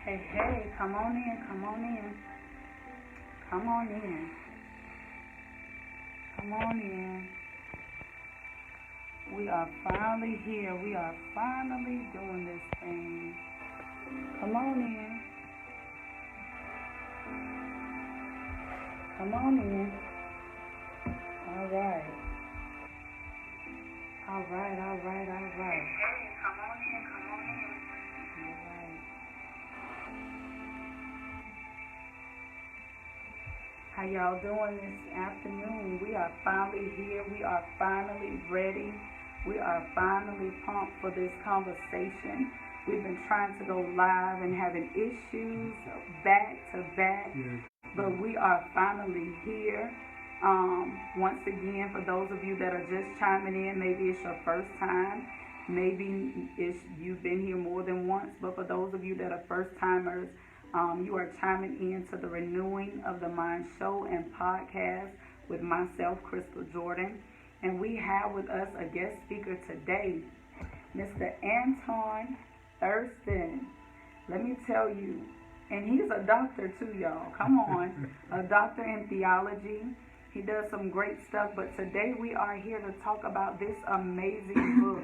Hey, hey, come on in, come on in. Come on in. Come on in. We are finally here. We are finally doing this thing. Come on in. Come on in. All right. All right, all right, all right. Hey, come on in, come on in. All right. How y'all doing this afternoon? We are finally here. We are finally ready. We are finally pumped for this conversation. We've been trying to go live and having issues back to back, but we are finally here. Once again, for those of you that are just chiming in, maybe it's your first time, maybe you've been here more than once, but for those of you that are first timers, you are chiming in to the Renewing of the Mind show and podcast with myself, Krystal Jordan, and we have with us a guest speaker today, Mr. Antoine Thurston. Let me tell you, and he's a doctor too, y'all. Come on, a doctor in theology. He does some great stuff, but today we are here to talk about this amazing book.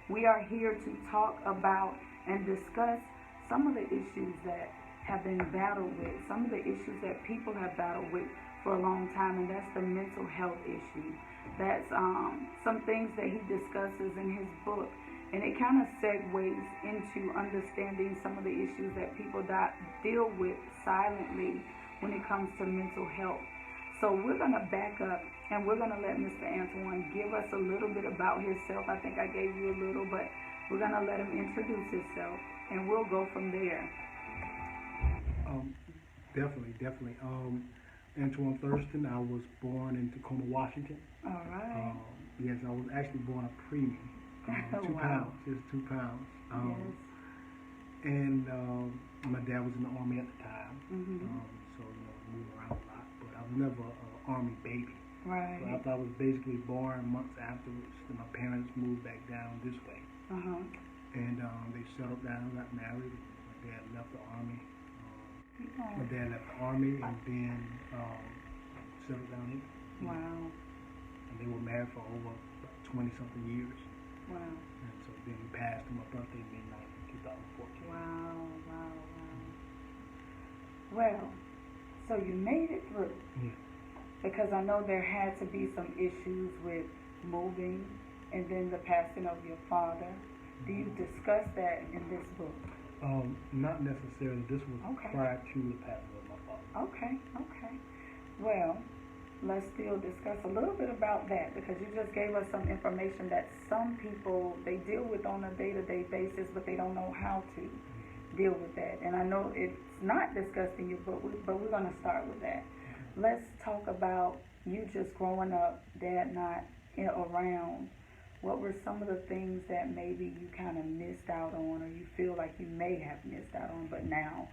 We are here to talk about and discuss some of the issues that have been battled with, some of the issues that people have battled with for a long time, and that's the mental health issue. That's some things that he discusses in his book, and it kind of segues into understanding some of the issues that people deal with silently when it comes to mental health. So we're going to back up, and we're going to let Mr. Antoine give us a little bit about himself. I think I gave you a little, but we're going to let him introduce himself, and we'll go from there. Definitely. Antoine Thurston. I was born in Tacoma, Washington. All right. Yes, I was actually born a preemie. 2 pounds, just 2 pounds. Yes. And my dad was in the Army at the time, Mm-hmm. so moved around a lot. But I was never an Army baby. Right. So after I was basically born, months afterwards, my parents moved back down this way. Uh-huh. And they settled down, got married. My dad left the Army. My dad left the Army and then settled down here. Wow. And they were married for over 20-something years. Wow. And so then he passed on my birthday, midnight, 2014. Wow. Well, so you made it through. Yeah. Because I know there had to be some issues with moving and then the passing of your father. Do you discuss that in this book? Not necessarily. This was prior to the passing of my father. Okay. Well, let's still discuss a little bit about that, because you just gave us some information that some people, they deal with on a day-to-day basis, but they don't know how to deal with that. And I know it's not discussed in your book, but we're going to start with that. Let's talk about you just growing up, Dad not around. What were some of the things that maybe you kind of missed out on, or you feel like you may have missed out on, but now?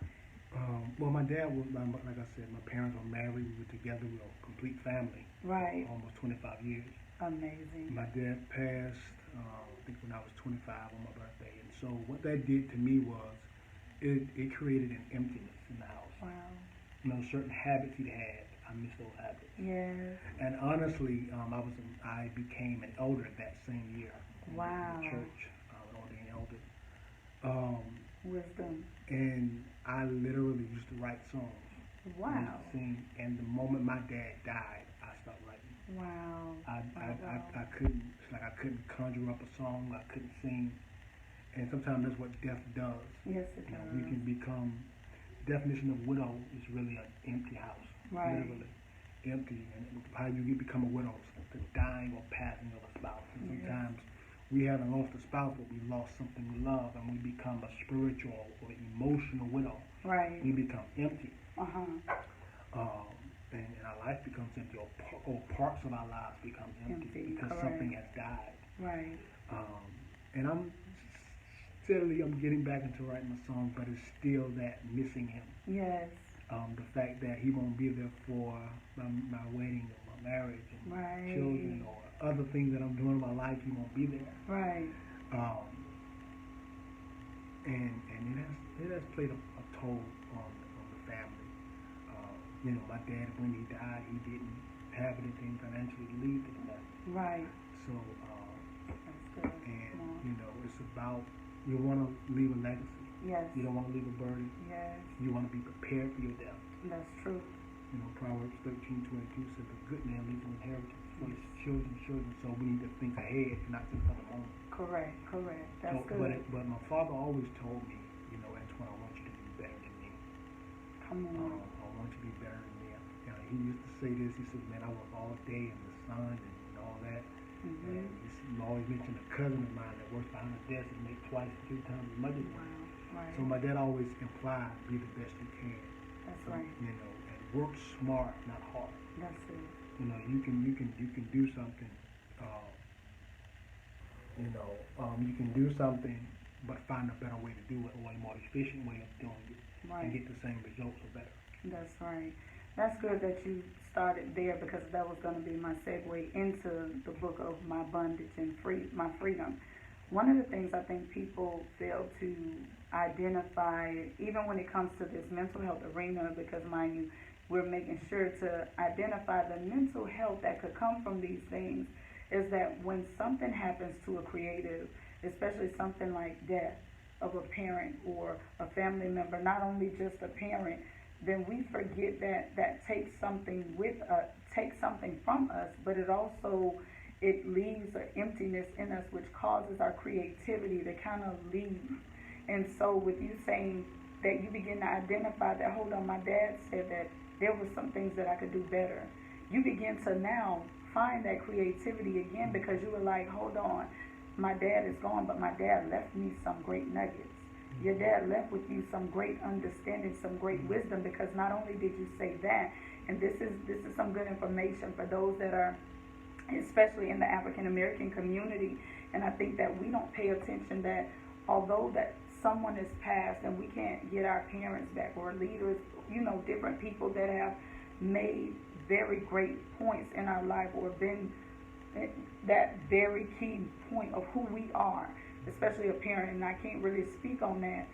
Well, my dad was, like I said, my parents were married. We were together. We were a complete family. Right. Almost 25 years. Amazing. My dad passed, I think when I was 25 on my birthday. And so what that did to me was it created an emptiness in the house. Wow. Certain habits he had. I miss those habits. Yes. And honestly, I became an elder that same year. Wow. In the church, an ordained elder. Wisdom. And I literally used to write songs. Wow. Sing. And the moment my dad died, I stopped writing. Wow. I couldn't. It's like I couldn't conjure up a song. I couldn't sing. And sometimes that's what death does. Yes, it does. We can become. The definition of widow is really an empty house. Right. Literally empty. And how you become a widow, the dying or passing of a spouse. And sometimes we haven't lost a spouse, but we lost something we love, and we become a spiritual or emotional widow. Right. We become empty. Uh-huh. And our life becomes empty, or parts of our lives become empty because something has died. Right. And I'm getting back into writing my songs, but it's still that missing him. Yes. The fact that he won't be there for my wedding or my marriage and children or other things that I'm doing in my life, he won't be there. Right. And it has played a toll on the family. My dad, when he died, he didn't have anything financially to leave to the family. Right. So, that's good. and it's about, you want to leave a legacy. Yes. You don't want to leave a burden. Yes. You want to be prepared for your death. That's true. Proverbs 13:22 says, "A good man leaves an inheritance for his children." So we need to think ahead, not just for the moment. Correct. That's good. But my father always told me, Antoine, I want you to be better than me. Come on. I want you to be better than me. He used to say this. He said, "Man, I work all day in the sun and all that." Mm-hmm. And he always mentioned a cousin of mine that works behind the desk and makes twice, 3 times as much as me. Wow. Right. So my dad always implied, be the best you can. That's right. And work smart, not hard. That's it. You can do something. You can do something, but find a better way to do it, or a more efficient way of doing it, right, and get the same results or better. That's right. That's good that you started there, because that was going to be my segue into the book of My Bondage and My Freedom. One of the things I think people fail to identify, even when it comes to this mental health arena, because mind you, we're making sure to identify the mental health that could come from these things, is that when something happens to a creative, especially something like death of a parent or a family member, not only just a parent, then we forget that takes something from us, but it leaves an emptiness in us, which causes our creativity to kind of leave. And so with you saying that you begin to identify that, hold on, my dad said that there were some things that I could do better. You begin to now find that creativity again, because you were like, hold on, my dad is gone, but my dad left me some great nuggets. Your dad left with you some great understanding, some great wisdom, because not only did you say that, and this is some good information for those that are, especially in the African American community, and I think that we don't pay attention that although that someone is passed and we can't get our parents back, or leaders, different people that have made very great points in our life, or been that very key point of who we are, especially a parent, and I can't really speak on that.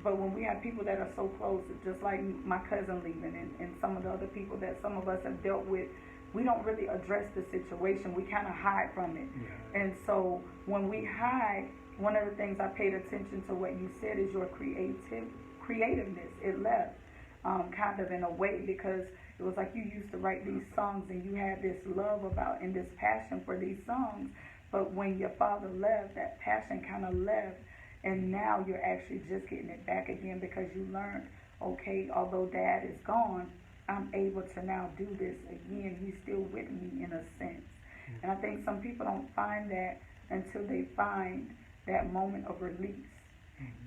But when we have people that are so close, just like my cousin leaving, and some of the other people that some of us have dealt with, we don't really address the situation. We kind of hide from it. Yeah. And so when we hide, one of the things I paid attention to what you said is your creativeness. It left kind of in a way, because it was like you used to write these songs and you had this love about and this passion for these songs. But when your father left, that passion kind of left, and now you're actually just getting it back again, because you learned, okay, although dad is gone, I'm able to now do this again. He's still with me in a sense. And I think some people don't find that until they find that moment of release.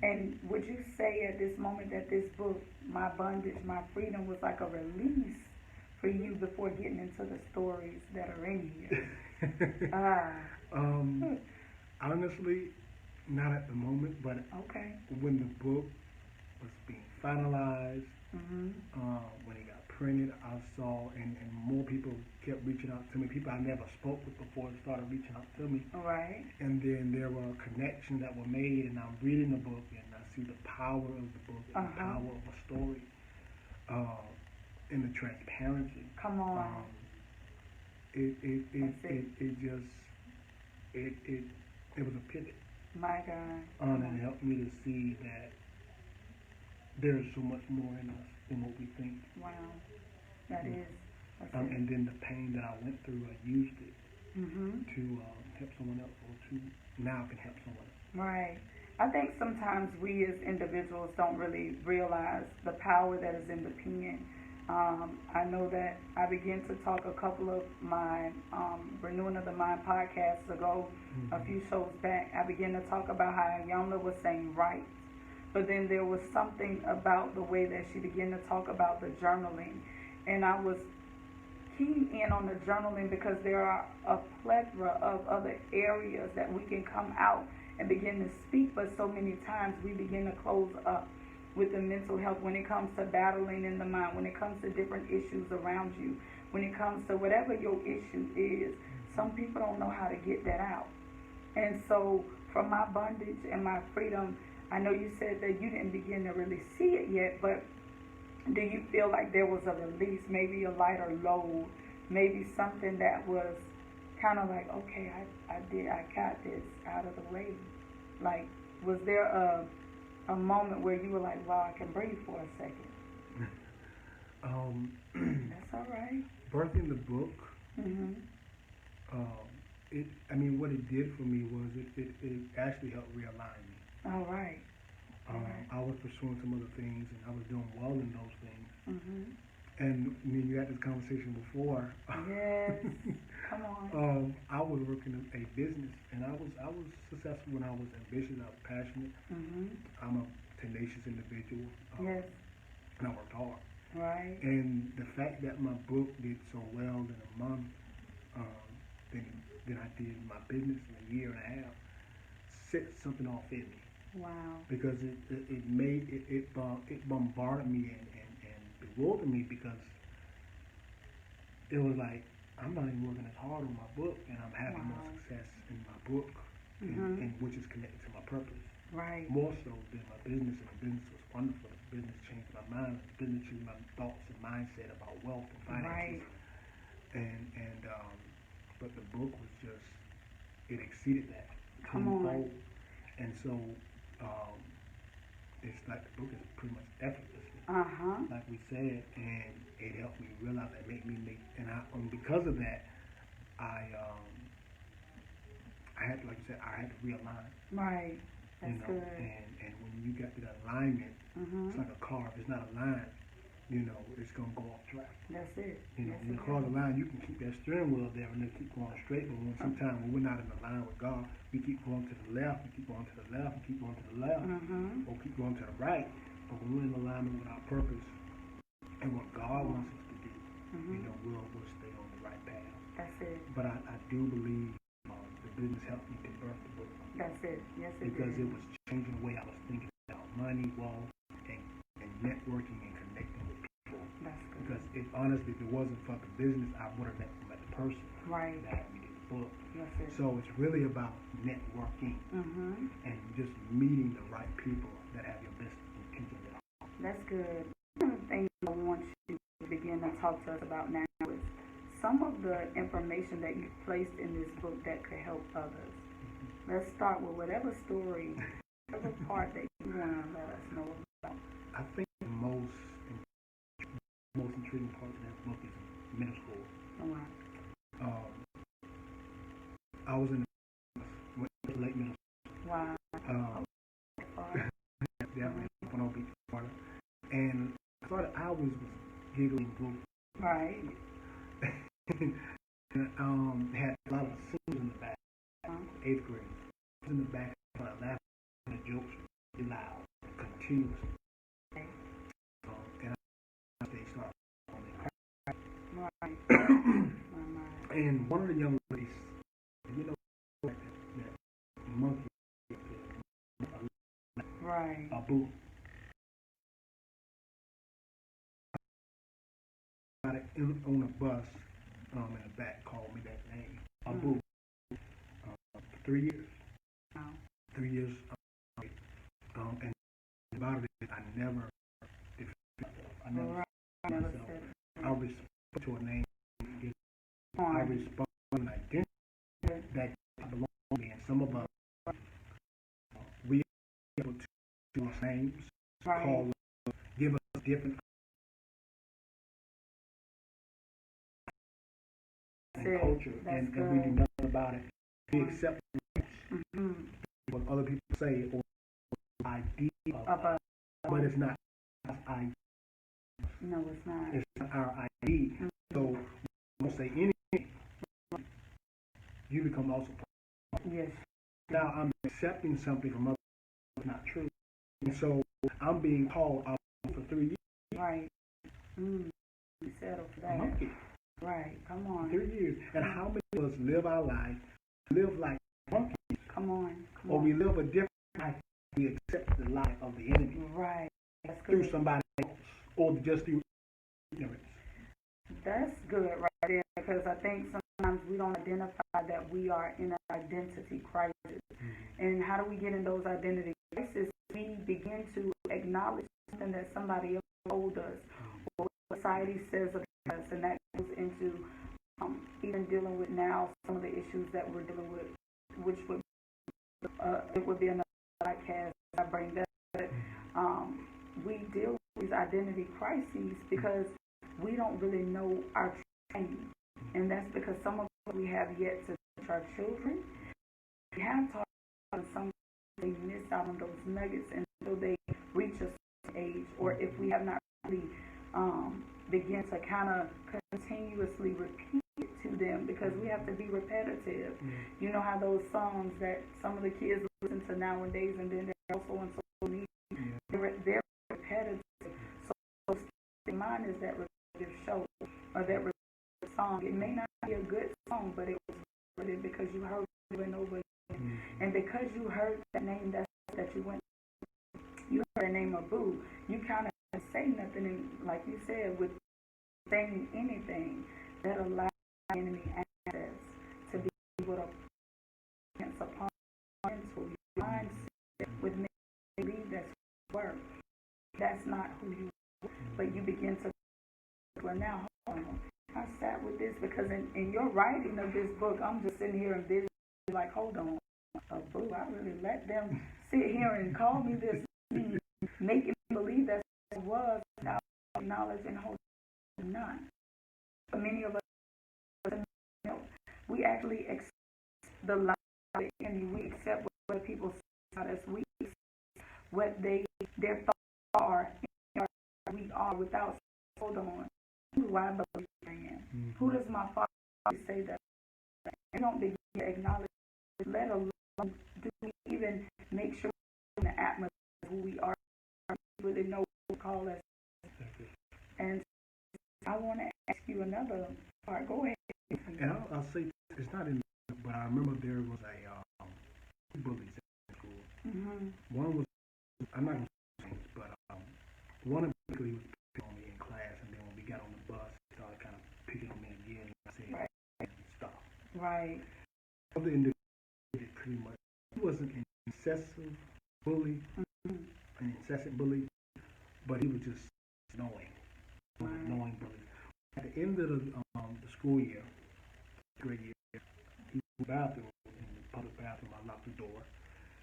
And would you say at this moment that this book, My Bondage, My Freedom, was like a release for you before getting into the stories that are in here? Honestly, not at the moment, but okay, when the book was being finalized, when it got printed, I saw, and more people kept reaching out to me. People I never spoke with before started reaching out to me. Right. And then there were connections that were made, and I'm reading the book, and I see the power of the book, and the power of a story, and the transparency. Come on. It was a pivot. My God. And it helped me to see that there is so much more in us than what we think. Wow. That is. And then the pain that I went through, I used it to help someone else, or to now can help someone else. Right. I think sometimes we as individuals don't really realize the power that is in the pen. I know that I began to talk a couple of my Renewing of the Mind podcasts ago, a few shows back. I began to talk about how Yonla was saying right, but then there was something about the way that she began to talk about the journaling, and I was keying in on the journaling because there are a plethora of other areas that we can come out and begin to speak, but so many times we begin to close up with the mental health when it comes to battling in the mind, when it comes to different issues around you, when it comes to whatever your issue is. Some people don't know how to get that out. And so from My Bondage and My Freedom, I know you said that you didn't begin to really see it yet, but do you feel like there was a release, maybe a lighter load, maybe something that was kind of like, okay, I got this out of the way? Like, was there a moment where you were like, wow, I can breathe for a second? That's all right. Birthing the book, Mm-hmm. what it did for me was it actually helped realign me. All right. I was pursuing some other things, and I was doing well in those things. Mm-hmm. And me and you had this conversation before. Yes. Come on. I was working in a business, and I was successful when I was ambitious. I was passionate. Mm-hmm. I'm a tenacious individual. Yes. And I worked hard. Right. And the fact that my book did so well in a month, than I did in my business in a year and a half, set something off in me. Wow. Because it bombarded me and bewildered me, because it was like, I'm not even working as hard on my book, and I'm having more success in my book, and which is connected to my purpose. Right. More so than my business, and the business was wonderful. The business changed my mind. The business changed my thoughts and mindset about wealth and finances. Right. But the book was just, it exceeded that Come on. tenfold. And so, it's like the book is pretty much effortlessly, like we said, and it helped me realize, it made me because of that, I had to, like you said, I had to realign. Right. That's good. And when you get to that alignment, it's like a car. If it's not aligned, it's gonna go off track. That's it. When the car's aligned, you can keep that steering wheel there and they keep going straight. But sometimes when we're not in line with God, we keep going to the left, we keep going to the left, we keep going to the left, or keep going to the right. But when we're in alignment with our purpose and what God wants us to do, we'll stay on the right path. That's it. But I do believe the business helped me to birth the book. That's it. Yes, it because did. it was changing the way I was thinking about money, wealth, and networking and connecting with people. That's good. Because honestly, if it wasn't for the business, I would have met the person right. that had me do the book. That's it. So it's really about networking and just meeting the right people that have your best intentions at heart. That's good. One of the things I want you to begin to talk to us about now is some of the information that you've placed in this book that could help others. Let's start with whatever story, whatever part that you want to let us know about. I think the most intriguing part of that book is middle school. Oh, wow. I was in the late middle school. Wow. Definitely when I beat Florida. And I thought I always was giggling goofy. Right. And had a lot of singers in the back, 8th grade. In the back, laughing at the jokes really loud, continuously. And they started right. And one of the young ladies, that monkey, right. a boot. On a bus, in the back, called me that name, a boot. 3 years. Wow. 3 years. And about it, I never defended myself. I never said myself. I respond to a name. I respond to an identity that belongs to me. And some of us, we are able to do our names, call us, give us different and culture, and we do nothing about it. We accept what other people say or idea of us, but it's not our idea. No, it's not. It's not our idea. So we don't say anything. You become also part. Yes. Now I'm accepting something from others that's not true, and so I'm being called out for 3 years. Right. You settle for that. Monkey. Right. Come on. 3 years. And how many of us live our life, live like monkeys? Come on. Or we live a different life. We accept the life of the enemy. Right. That's good. Through somebody else, or just through ignorance. That's good right there, because I think sometimes we don't identify that we are in an identity crisis. And how do we get in those identity crisis, we begin to acknowledge something that somebody else told us, or what society says of us, and that goes into even dealing with now some of the issues that we're dealing with, which would it would be another podcast. I bring that. We deal with these identity crises because we don't really know our training, and that's because some of us we have yet to teach our children. We have taught them some they miss out on those nuggets until they reach a certain age, or if we have not really begin to kind of continuously repeat it to them, because we have to be repetitive. You know how those songs that some of the kids listen to nowadays, and then they're also on social media, they're repetitive. So in mind is that repetitive show or that repetitive song. It may not be a good song, but it was repetitive because you heard it over and over again. And because you heard that name that you went, you heard the name of Boo, you kind of say nothing, and like you said, with saying anything that allows the enemy access to be able to against upon mental your mindset with me believe that's work. That's not who you are. But you begin to well now hold on. I sat with this because in your writing of this book, I'm just sitting here and busy like, hold on, Boo, I really let them sit here and call me this, making me believe that's what it was without knowledge and hope not. For many of us, we actually accept the lie of the enemy. We accept what people say about us. We accept what their thoughts are, and we are without, hold on, who do I believe I am? Who does my father say that? We don't begin to acknowledge, let alone do we even make sure in the atmosphere of who we are, really know what to call us. And I want to ask you another part. Go ahead. And I'll say it's not in, but I remember there was two bullies in school. One was, I'm not going to say names, but one in particular was picking on me in class, and then when we got on the bus, he started kind of picking on me again, and I said, stop. Right. The other individual pretty much, he wasn't an incessant bully, but he was just annoying. Annoying bully. At the end of the school year, grade year, he went to the bathroom, in the public bathroom. I locked the door,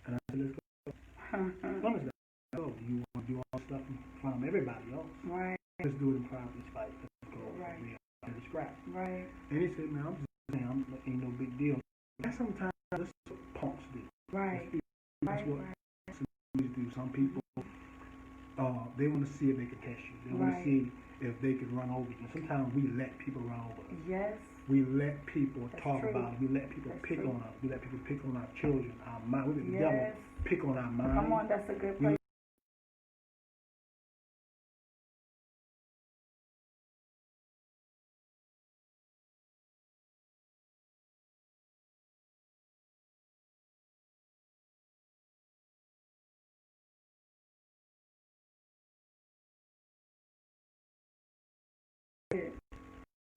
and I said, let's go. Let's go. You want to do all this stuff in front of everybody else? Right. Let's do it in private. Let's fight. Let's go. Right. And scrap. Right. And he said, man, I'm just saying, ain't no big deal. That's sometimes that's what punks do. Right. That's what some do. Some people, they want to see if they can test you. They want to see if they can run over you. And sometimes we let people run over us. Yes. We let people talk about it. We let people pick on us. We let people pick on our children, our mind. We let the devil pick on our mind. Come on, that's a good place.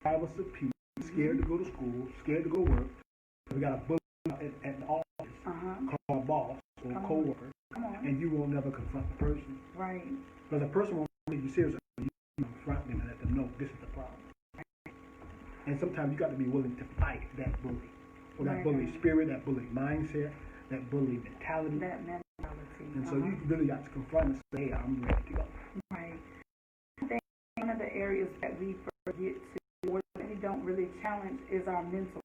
I was a peace, scared to go to school, scared to go to work. We got a bully at the office called a boss or a co-worker, and you won't never confront the person. Right. Because the person won't take you seriously. You confront them and let them know this is the problem. And sometimes you got to be willing to fight that bully, or that bully spirit, that bully mindset, that bully mentality. That mentality. And so you really got to confront and say, hey, I'm ready to go. Right. I think one of the areas that we forget to, or that we don't really challenge, is our mental.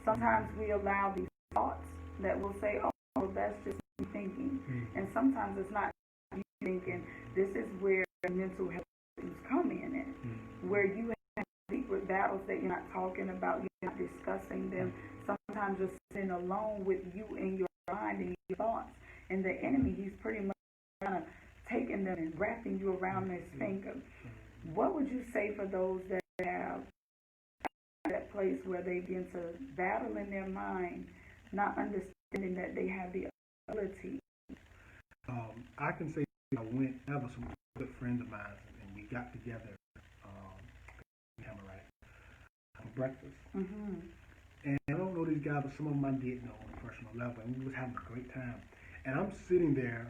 Sometimes we allow these thoughts that will say, oh, that's just me thinking. And sometimes it's not you thinking. This is where mental health issues come in it, where you have secret battles that you're not talking about, you're not discussing them. Sometimes you're sitting alone with you and your mind and your thoughts. And the enemy, he's pretty much kind of taking them and wrapping you around his finger. What would you say for those that have that place where they begin to battle in their mind, not understanding that they have the ability? I can say I have some good friends of mine, and we got together for breakfast. And I don't know these guys, but some of them I did know on a personal level, and we was having a great time. And I'm sitting there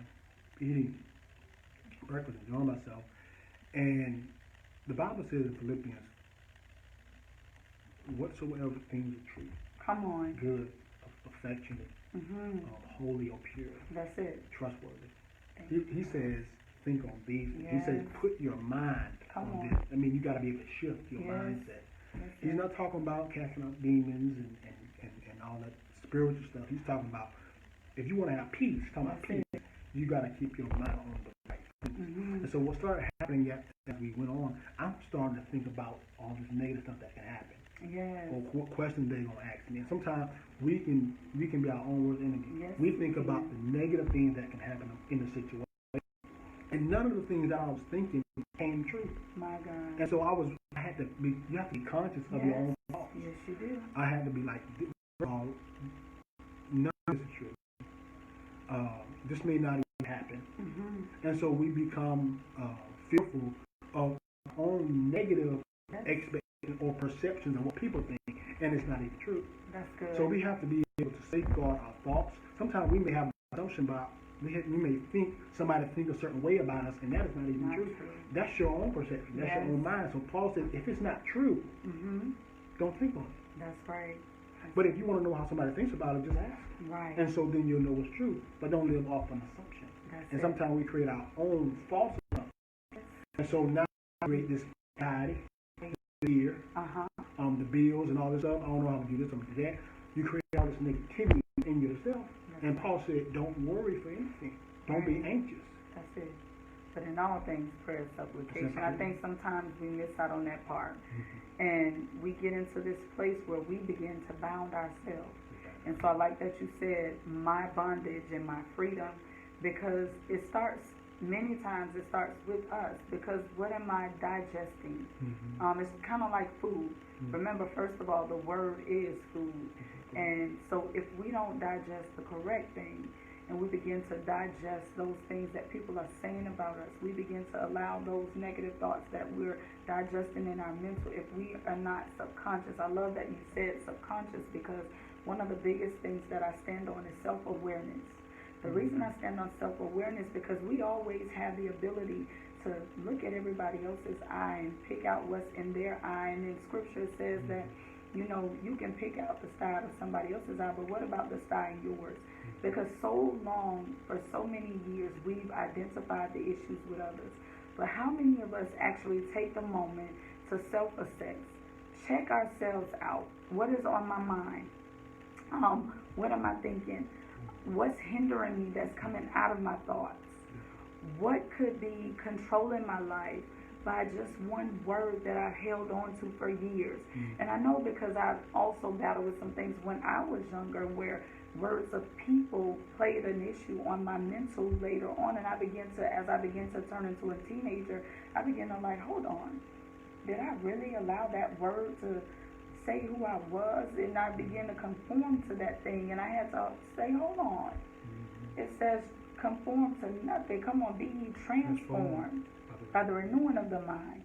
eating breakfast, enjoying myself, and the Bible says in Philippians, whatsoever things are true, come on, good, affectionate, holy or pure, that's it, trustworthy. He says, think on these. Yes. He says, put your mind on this. I mean, you got to be able to shift your mindset. He's not talking about casting out demons and all that spiritual stuff. He's talking about, if you want to have peace, you got to keep your mind on the right things. And so what started happening as we went on, I'm starting to think about all this negative stuff that can happen. Yes. Or what questions they're going to ask me. And sometimes we can be our own worst enemy. Yes, we think about the negative things that can happen in the situation. And none of the things that I was thinking came true. My God. And so you have to be conscious of your own thoughts. Yes, you do. I had to be like, none of this is true. This may not even happen. And so we become fearful of our own negative expectations or perceptions of what people think, and it's not even true. That's good. So we have to be able to safeguard our thoughts. Sometimes we may have an assumption about, we may think somebody think a certain way about us, and that is not even true. That's your own perception. That's your own mind. So Paul said, if it's not true, don't think on it. That's right. But if you want to know how somebody thinks about it, just ask. Right. And so then you'll know it's true. But don't live off an assumption. And sometimes we create our own false assumptions. And so now we create this anxiety, fear, the bills and all this stuff. I don't know how to do this, I'm going to do that. You create all this negativity in yourself. And Paul said, don't worry for anything. Don't be anxious. That's it. But in all things, prayer, supplication. I think sometimes we miss out on that part. And we get into this place where we begin to bound ourselves. And so I like that you said, my bondage and my freedom, because many times it starts with us. Because what am I digesting? It's kind of like food. Remember, first of all, the word is food. And so if we don't digest the correct thing, and we begin to digest those things that people are saying about us, we begin to allow those negative thoughts that we're digesting in our mental, if we are not subconscious. I love that you said subconscious, because one of the biggest things that I stand on is self-awareness. The reason I stand on self-awareness because we always have the ability to look at everybody else's eye and pick out what's in their eye. And in Scripture it says that, you can pick out the sty of somebody else's eye, but what about the sty in yours? Because so long, for so many years, we've identified the issues with others. But how many of us actually take the moment to self-assess, check ourselves out? What is on my mind? What am I thinking? What's hindering me that's coming out of my thoughts? What could be controlling my life by just one word that I've held on to for years? And I know because I've also battled with some things when I was younger where words of people played an issue on my mental later on, and as I began to turn into a teenager, I began to hold on, did I really allow that word to say who I was? And I began to conform to that thing, and I had to say, hold on. It says conform to nothing. Come on, be ye transformed by the renewing of the mind.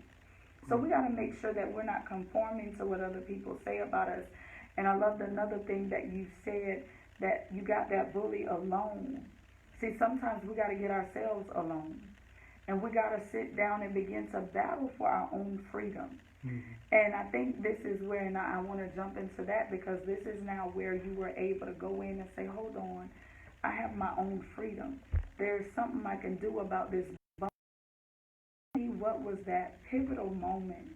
So we got to make sure that we're not conforming to what other people say about us. And I loved another thing that you said, that you got that bully alone. See, sometimes we got to get ourselves alone. And we got to sit down and begin to battle for our own freedom. And I think this is where, and I want to jump into that, because this is now where you were able to go in and say, hold on, I have my own freedom. There's something I can do about this. What was that pivotal moment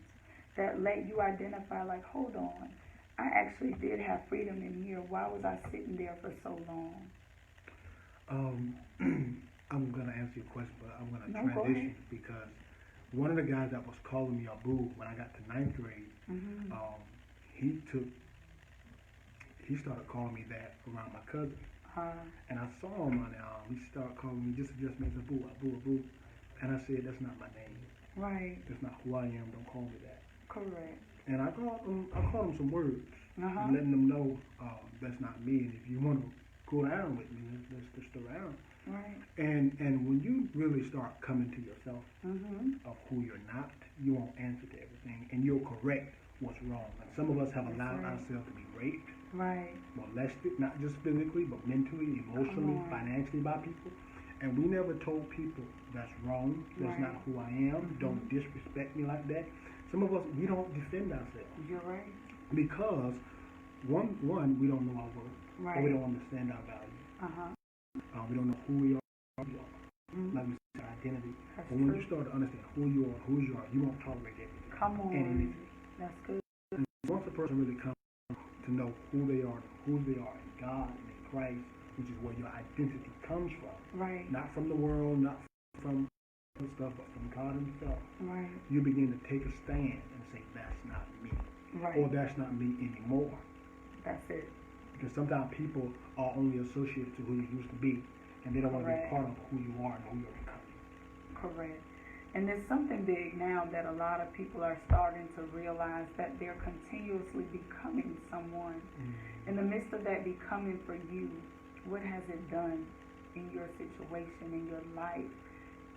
that let you identify, hold on, I actually did have freedom in here. Why was I sitting there for so long? I'm going to answer your question, but I'm going to transition, because one of the guys that was calling me a boo when I got to 9th grade, he started calling me that around my cousin. And I saw him on he started calling me just me as a boo, a boo, a boo. And I said, that's not my name. Right. That's not who I am. Don't call me that. Correct. And I called him some words, and letting them know that's not me. And if you want to go around with me, let's just around. Right. And when you really start coming to yourself of who you're not, you won't answer to everything, and you'll correct what's wrong. And some of us have allowed ourselves to be raped. Right. molested, not just physically, but mentally, emotionally, Come on. financially by people. And we never told people that's wrong, that's Right. not who I am, don't disrespect me like that. Some of us, we don't defend ourselves You're right. because, one, we don't know our worth, or Right. we don't understand our value. We don't know who we are. Like we said, identity. That's But when true. you start to understand who you are, whose you are, you won't tolerate everything. Come on. And anything. That's good. And once a person really comes to know who they are in God and in Christ, which is where your identity comes from, Right. not from the world, not from other stuff, but from God Himself, Right. you begin to take a stand and say, that's not me, Right. or that's not me anymore. That's it. Because sometimes people are only associated to who you used to be, and they don't want to be Correct. part of who you are and who you're becoming. Correct. And there's something big now that a lot of people are starting to realize, that they're continuously becoming someone. In the midst of that becoming for you, what has it done in your situation, in your life?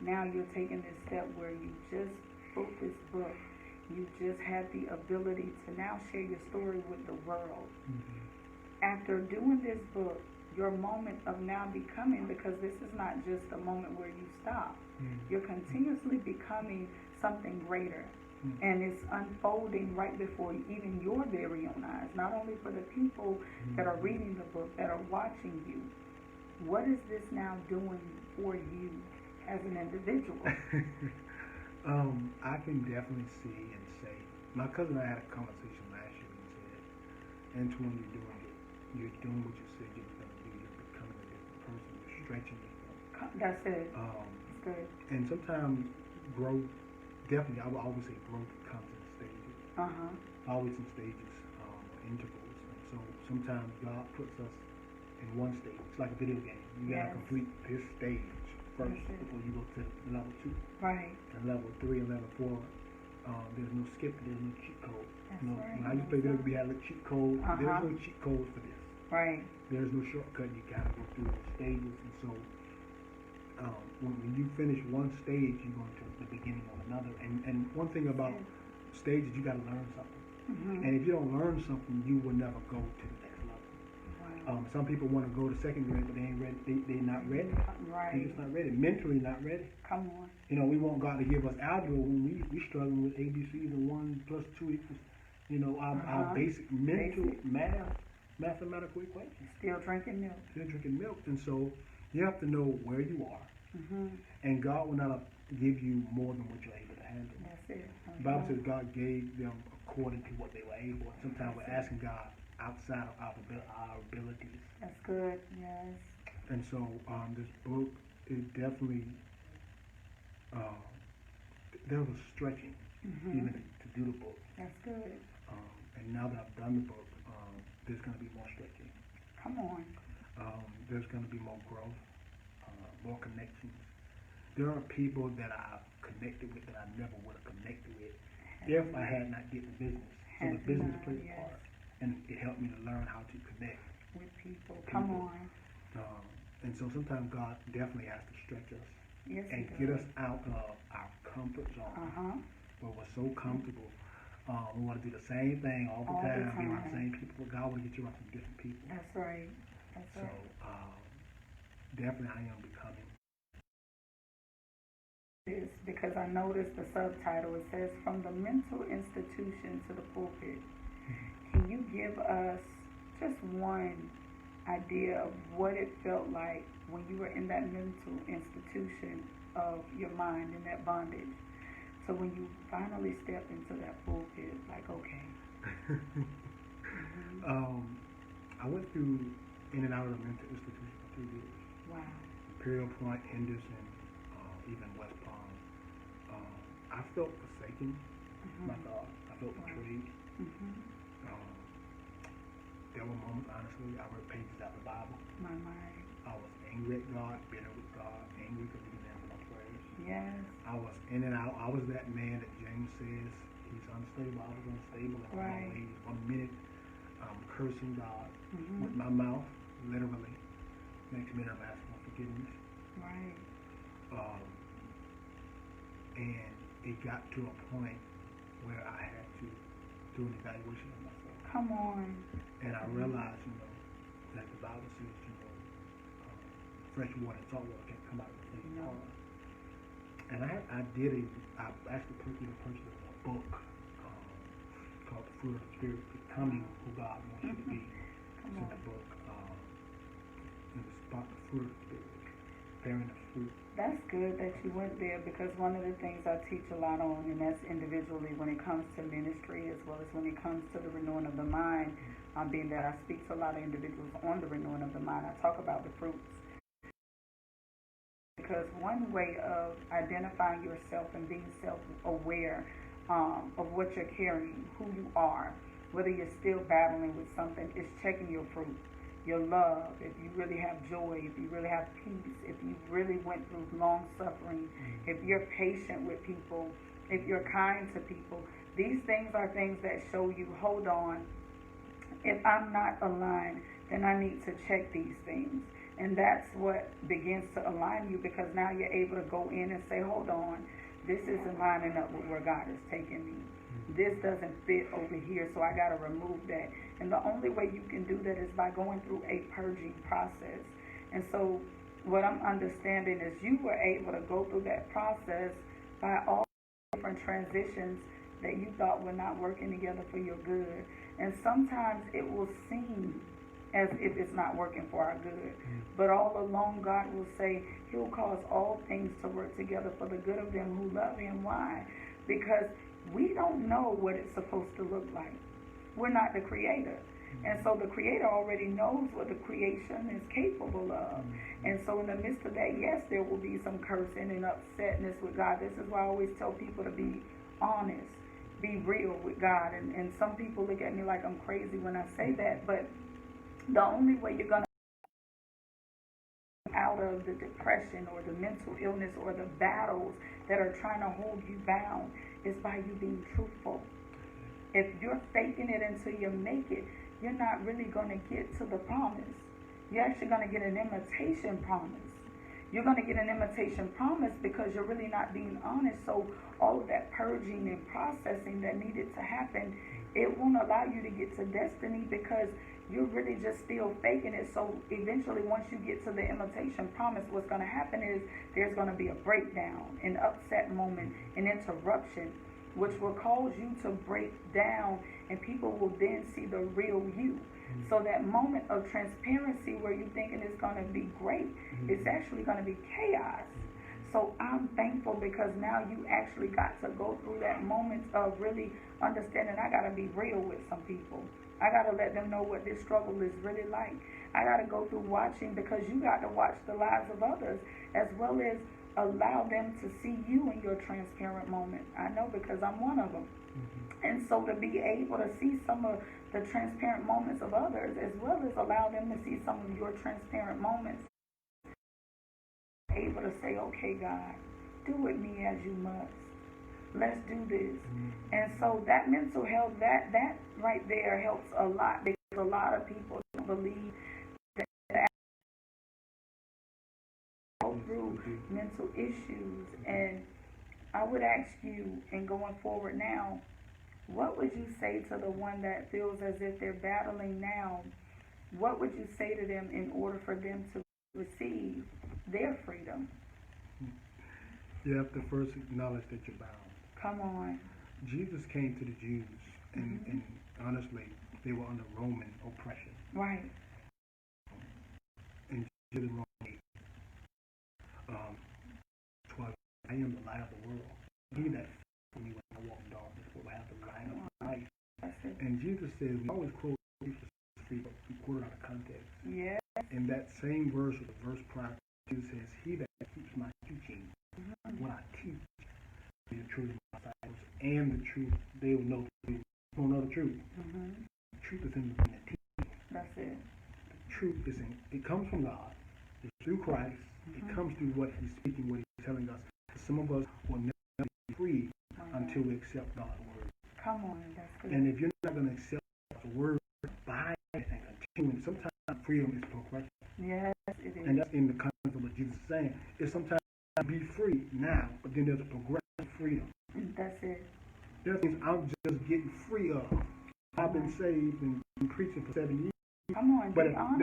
Now you're taking this step where you just wrote this book. You just had the ability to now share your story with the world. After doing this book, your moment of now becoming, because this is not just a moment where you stop. You're continuously becoming something greater. And it's unfolding right before even your very own eyes, not only for the people that are reading the book, that are watching you. What is this now doing for you as an individual? I can definitely see and say, my cousin and I had a conversation last year and said, Antoine, you're doing what you said you were going to do. You're becoming a different person. You're stretching yourself. That's it. It's good. And sometimes growth, definitely, I would always say growth comes in stages. Always in stages, intervals. And so sometimes God puts us in one stage. It's like a video game. You got to complete this stage first before you go to level 2. Right. And level 3 and level 4, there's no skipping, there's no cheat code. That's You know, right. when I used to play video, we had a cheat code. There's no cheat code for this. Right. There's no shortcut. You gotta go through the stages. And so, when you finish one stage, you go into the beginning of another. And one thing about stages, you gotta learn something. And if you don't learn something, you will never go to the next level. Wow. Some people want to go to second grade, but they ain't ready. They're not ready. Right. They're just not ready. Mentally not ready. Come on. You know, we want God to give us algebra when we struggling with ABCs and 1 + 2 equals, you know, our basic mental mathematical equations. Still drinking milk. Still drinking milk. And so you have to know where you are. And God will not give you more than what you're able to handle. That's it. The Bible says God gave them according to what they were able. And sometimes we're asking God outside of our abilities. That's good. Yes. And so this book is definitely, there was stretching even to do the book. That's good. And now that I've done the book, there's going to be more stretching. Come on. There's going to be more growth, more connections. There are people that I've connected with that I never would have connected with if I had not did the business. So the business played a part, and it helped me to learn how to connect with people. Come on. And so sometimes God definitely has to stretch us and He get does. us out of our comfort zone where we're so comfortable. We want to do the same thing all the time. Be around the same people, but God will get you around some different people. That's right. That's So definitely I am becoming. Is because I noticed the subtitle. It says, "From the mental institution to the pulpit." Can you give us just one idea of what it felt like when you were in that mental institution of your mind, in that bondage? So when you finally stepped into that pulpit, like, okay. I went through in and out of the mental institution for 3 years. Wow. Imperial Point, Henderson, even West Palm. I felt forsaken. My God, I felt betrayed. There were moments, honestly, I read pages out of the Bible. My mind. I was angry at God, bitter with God, angry because He didn't answer my prayers. Yes. I was in and out. I was that man that James says he's unstable. I was unstable in all ways. 1 minute I'm cursing God with my mouth, literally. Next minute I'm asking for forgiveness. Right. And it got to a point where I had to do an evaluation of myself. Come on. And I realized, that the Bible says, fresh water and salt water can't come out of the same pond. And I actually purchased a book called The Fruit of the Spirit, Becoming Who God Wants You to Be. It's in the book, in the spot, The Fruit of the Spirit, bearing the fruit. That's good that you went there, because one of the things I teach a lot on, and that's individually when it comes to ministry as well as when it comes to the renewing of the mind, being that I speak to a lot of individuals on the renewing of the mind, I talk about the fruits. Because one way of identifying yourself and being self-aware of what you're carrying, who you are, whether you're still battling with something, is checking your fruit. Your love, if you really have joy, if you really have peace, if you really went through long suffering, if you're patient with people, if you're kind to people. These things are things that show you, hold on, if I'm not aligned, then I need to check these things. And that's what begins to align you, because now you're able to go in and say, hold on, this isn't lining up with where God is taking me. This doesn't fit over here, so I got to remove that. And the only way you can do that is by going through a purging process. And so what I'm understanding is you were able to go through that process by all different transitions that you thought were not working together for your good. And sometimes it will seem as if it's not working for our good. But all along, God will say He'll cause all things to work together for the good of them who love Him. Why? Because we don't know what it's supposed to look like. We're not the creator. And so the creator already knows what the creation is capable of. And so in the midst of that, yes, there will be some cursing and upsetness with God. This is why I always tell people to be honest, be real with God. And some people look at me like I'm crazy when I say that, but the only way you're going to out of the depression or the mental illness or the battles that are trying to hold you bound is by you being truthful. If you're faking it until you make it, you're not really going to get to the promise. You're actually going to get an imitation promise. You're going to get an imitation promise because you're really not being honest. So all of that purging and processing that needed to happen, it won't allow you to get to destiny because you're really just still faking it. So eventually, once you get to the imitation promise, what's going to happen is there's going to be a breakdown, an upset moment, an interruption, which will cause you to break down, and people will then see the real you. So that moment of transparency where you're thinking it's going to be great, it's actually going to be chaos. So I'm thankful because now you actually got to go through that moment of really understanding I got to be real with some people. I got to let them know what this struggle is really like. I got to go through watching because you got to watch the lives of others as well as allow them to see you in your transparent moment. I know because I'm one of them. And so to be able to see some of the transparent moments of others as well as allow them to see some of your transparent moments, able to say, okay, God, do with me as you must. Let's do this. And so that mental health, that right there helps a lot because a lot of people don't believe that they go through mental issues. And I would ask you, and going forward now, what would you say to the one that feels as if they're battling now? What would you say to them in order for them to receive their freedom? You have to first acknowledge that you're bound. Come on. Jesus came to the Jews, and honestly, they were under Roman oppression. Right. And Jesus Roman 12, I am the light of the world. He that for me when I walk in darkness will have the light of life. And Jesus says, we always quote Jesus, we quote it out of context. Yeah. In that same verse or the verse prior, Jesus says, he that keeps my teaching, what I teach, the truth of my disciples, and the truth, they will know the truth. They will know the truth. The truth is in the teaching. That's it. The truth is in, it comes from God. It's through Christ. It comes through what He's speaking, what He's telling us. Some of us will never be free until we accept God's word. Come on, that's good. And if you're not going to accept God's word, by it and continuing, sometimes freedom is progression. Yes, it is. And that's in the context of what Jesus is saying. It's sometimes be free now, but then there's a progressive freedom. That's it. There are things I'm just getting free of. I've been saved and been preaching for 7 years. Come on,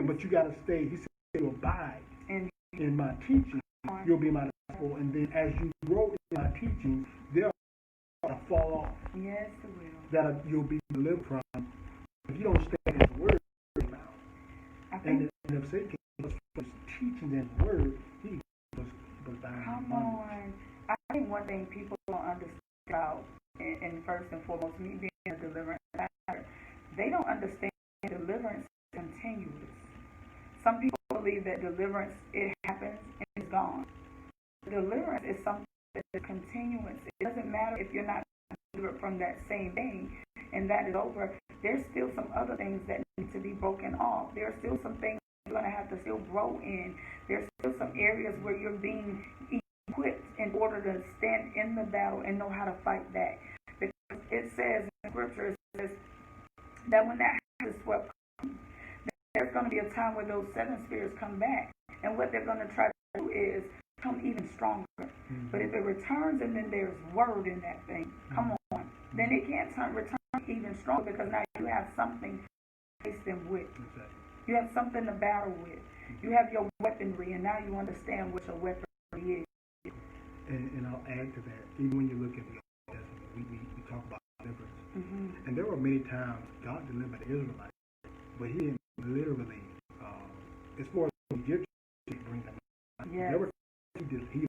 but you got to stay. He said, "You abide in my teaching. You'll be my disciple." And then as you grow in my teaching, there are fall off. Yes, it will. That you'll be delivered from. If you don't stay in His word, and if Satan was teaching His word, he was dying. Come on. I think one thing people don't understand about, and first and foremost, me being a deliverance pastor, they don't understand deliverance is continuous. Some people believe that deliverance, it happens and it's gone. Deliverance is something that is continuous. It doesn't matter if you're not delivered from that same thing and that is over. There's still some other things that need to be broken off. There are still some things you're going to have to still grow in. There's still some areas where you're being equipped in order to stand in the battle and know how to fight back. Because it says in Scripture, it says that when that house is swept, there's going to be a time where those 7 spirits come back. And what they're going to try to do is come even stronger. But if it returns and then there's word in that thing, come on, then it can't return even stronger, because now you have something to face them with. You have something to battle with. You have your weaponry, and now you understand what your weaponry is. And I'll add to that. Even when you look at the Old Testament, we talk about deliverance. And there were many times God delivered the Israelites, but He didn't literally, as far as the Egyptians, bring them out. Yes. There were He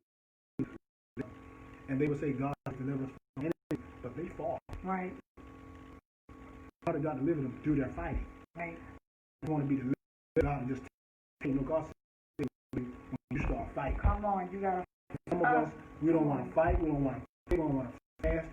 and they would say God delivered us from anything, but they fought. Right. How did God deliver them? Through their fighting. Right. You want to be delivered, God, and just God said when you start fighting. Come on, you gotta. Some of us, we don't want to fight. We don't want to. We don't want to fast.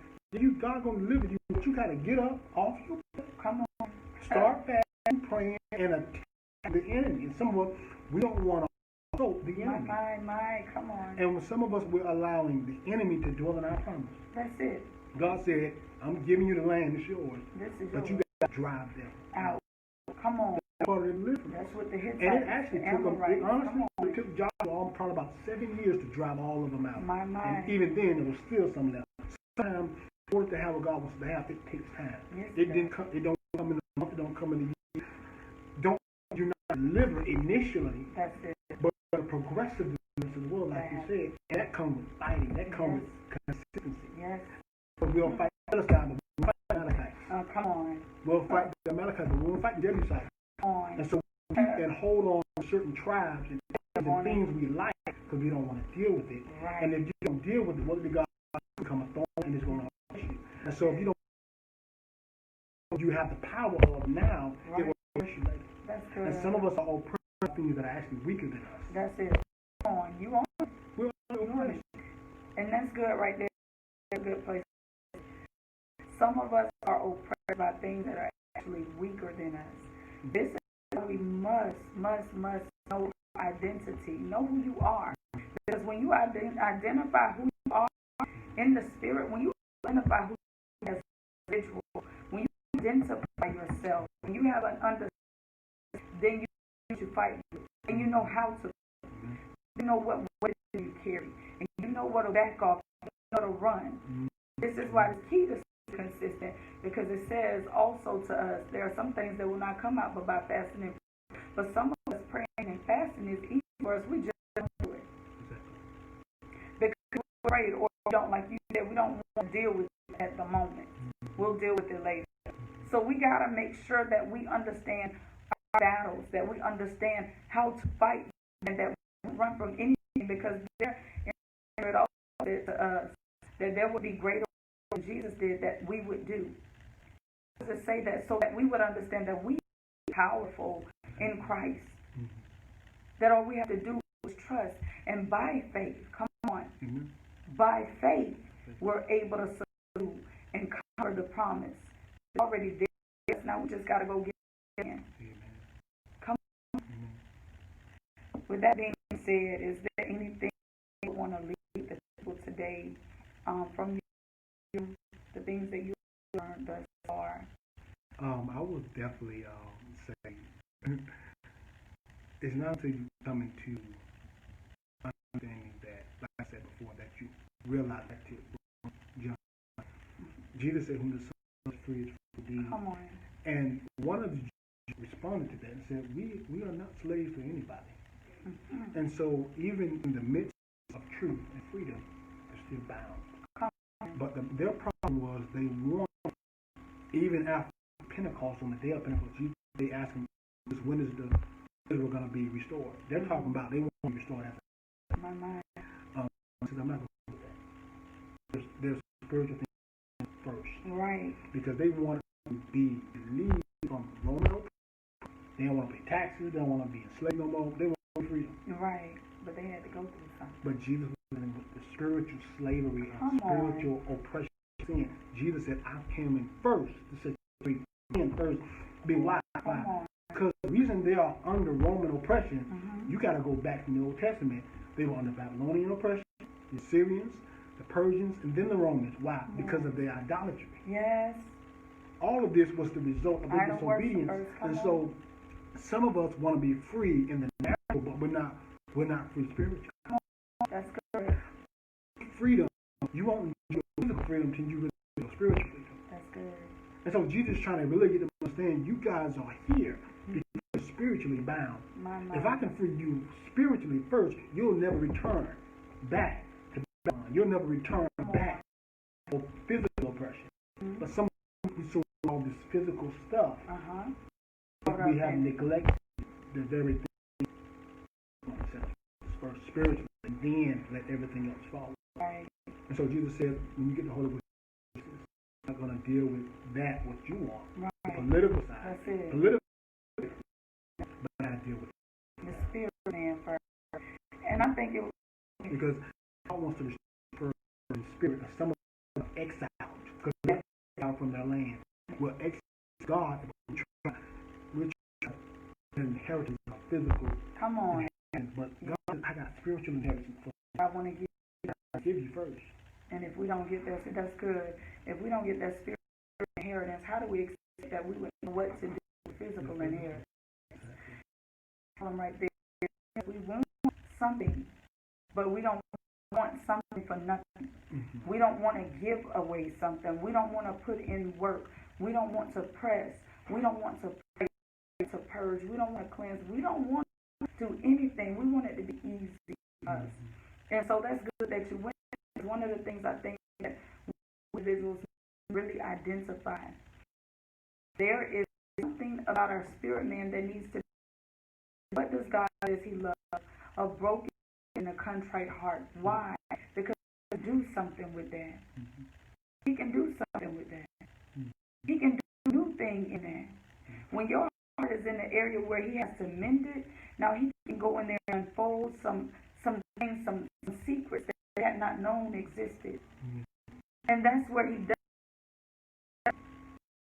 God gonna deliver you, but you gotta get up off your. Come on. Start fasting, praying, and attack the enemy. And some of us, we don't want to assault the enemy. My, come on. And when some of us, we're allowing the enemy to dwell in our promise. That's it. God said, "I'm giving you the land, it's yours." This is but yours. You got to drive them out. Come on. That's part of the deliverance. That's what the Hittites and it actually took them. Right. Honestly, it took Joshua probably about 7 years to drive all of them out. My. And even then, there was still some left. Sometimes, in order to have what God wants to have, it takes time. Yes, it didn't come. It don't come in a month. It don't come in a year. You not deliver initially. That's it. But a progressive deliverance as well, like you said, and that comes with fighting. That comes with consistency. Yes. But we'll fight the Palestine, but we'll fight the Amalekites. Come on. We'll fight the Amalekites, but we won't fight the Jebusites. Come on. And so we keep and hold on to certain tribes and things we like because we don't want to deal with it. Right. And if you don't deal with it, what did God become a thorn and it's going to hurt you? And so if you don't, you have the power of now, it will hurt you later. That's good. And some of us are oppressed things that are actually weaker than us. That's it. Come on. You on it. We're oppressed. And that's good right there. That's a good place. Some of us are oppressed by things that are actually weaker than us. This is why we must know identity. Know who you are. Because when you identify who you are in the spirit, when you identify who you are as an individual, when you identify yourself, when you have an understanding, then you should fight with. And you know how to. You know what you carry. And you know what to back off. You know to run. This is why it's key to stay consistent, because it says also to us, there are some things that will not come out but by fasting and prayer. But some of us praying and fasting is easy for us. We just don't do it. Because we're afraid, or we don't, like you said, we don't want to deal with it at the moment. We'll deal with it later. So we got to make sure that we understand our battles, that we understand how to fight, and that we run from anything, because there it all said to us that there would be greater than Jesus did that we would do. To say that so that we would understand that we are powerful in Christ. That all we have to do is trust. And by faith, come on, by faith, we're able to subdue and cover the promise. It's already there. Yes, now we just got to go get it in. Come on. With that being said, is there anything you want to leave the people today from you, the things that you learned thus far? I would definitely say it's not until you come into understanding that, like I said before, that you realize that Jesus said, "Whom the Son is free is free indeed." Come on. And one of the Jews responded to that and said, we are not slaves to anybody. Mm-hmm. And so even in the midst of truth and freedom, they're still bound. But their problem was they wanted, even after Pentecost, on the day of Pentecost, they asked them, when is the Israel going to be restored? They're talking about they want to be restored after. My mind. Says, I'm not going to do that. There's spiritual things first. Right. Because they want to be relieved from Roman oppression. They don't want to pay taxes. They don't want to be enslaved no more. They want freedom. Right. But they had to go through something. But Jesus was dealing with the spiritual slavery and spiritual oppression. Sin. Jesus said, I came in first to set you free. And first, be wise. Because the reason they are under Roman oppression, you got to go back to the Old Testament. They were under Babylonian oppression, the Syrians, the Persians, and then the Romans. Why? Because of their idolatry. Yes. All of this was the result of their disobedience. And so some of us want to be free in the natural, but we're not free spiritually. That's good. Freedom, you won't enjoy physical freedom until you really feel spiritual freedom. That's good. And so Jesus is trying to really get them to understand you guys are here because you're spiritually bound. If I can free you spiritually first, you'll never return back to bound. You'll never return back to physical oppression. But some people saw all this physical stuff. We have neglected the very thing first spiritually, and then let everything else follow. Right. And so Jesus said, when you get the Holy Ghost, you're not going to deal with that, what you want. Right. The political side. That's it. Political, but not deal with the spirit man first. And I think it was because God wants to restore the spirit of some of them exiled, because they're exiled from their land. Well, God, we're trying to inheritance of physical. Come on. But God said, I got spiritual inheritance for you. I want to give you first. And if we don't get that, so that's good. If we don't get that spiritual inheritance, how do we expect that we would know what to do with physical inheritance? Right there. We want something, but we don't want something for nothing. We don't want to give away something. We don't want to put in work. We don't want to press. We don't want to pray, to purge. We don't want to cleanse. We don't want to do anything. We want it to be easy for us. And so that's good that you went. One of the things I think that individuals really identify. There is something about our spirit man that needs to be. What does God says he loves? A broken and a contrite heart. Why? Because he can do something with that. He can do something with that. He can do a new thing in that. When your heart is in the area where he has to mend it, now he can go in there and unfold some things, some secrets that he had not known existed. And that's where he does.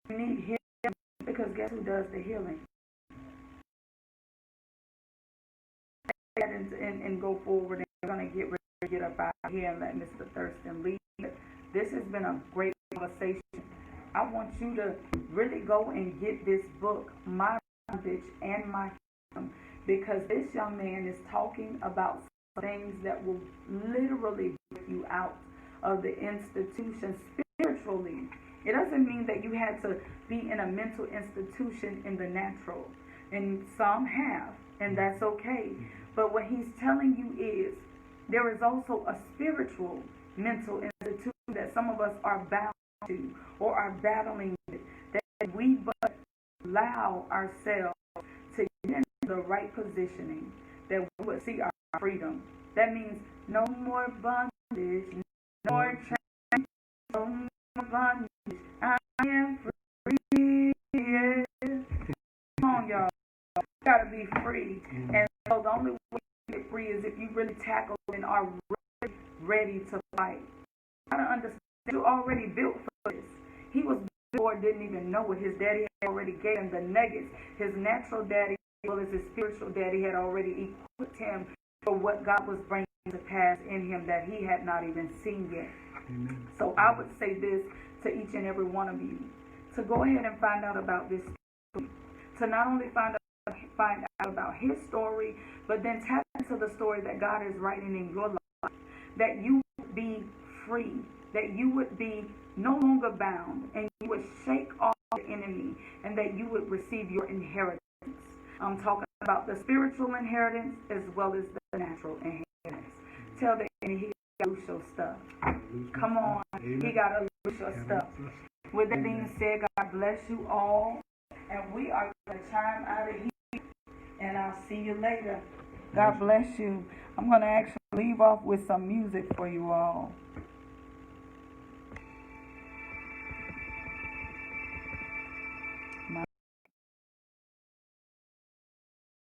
You need him, because guess who does the healing? And go forward, and we're going to get up out of here and let Mr. Thurston lead. This has been a great conversation. I want you to really go and get this book, My Bondage and My Freedom, because this young man is talking about things that will literally break you out of the institution spiritually. It doesn't mean that you had to be in a mental institution in the natural, and some have, and that's okay. But what he's telling you is there is also a spiritual mental institution that some of us are bound to or are battling with, that we but allow ourselves to get into the right positioning, that we would see our freedom. That means no more bondage, no more chains, no more bondage. I am free. Come on, y'all. You gotta be free. And so the only way you get free is if you really tackle and are ready to fight. I don't understand. You're already built for this. He was born, didn't even know it. His daddy had already gave him the nuggets. His natural daddy, as well as his spiritual daddy, had already equipped him for what God was bringing to pass in him that he had not even seen yet. Amen. So I would say this to each and every one of you, to go ahead and find out about this story. To not only find out about his story, but then tap into the story that God is writing in your life, that you would be free, that you would be no longer bound, and you would shake off the enemy, and and that you would receive your inheritance. I'm talking about the spiritual inheritance as well as the natural inheritance. Tell the enemy he got to lose your stuff. Come on, he got to lose your stuff. With that being said, God bless you all. And we are going to chime out of here. And I'll see you later. God bless you. I'm going to actually leave off with some music for you all.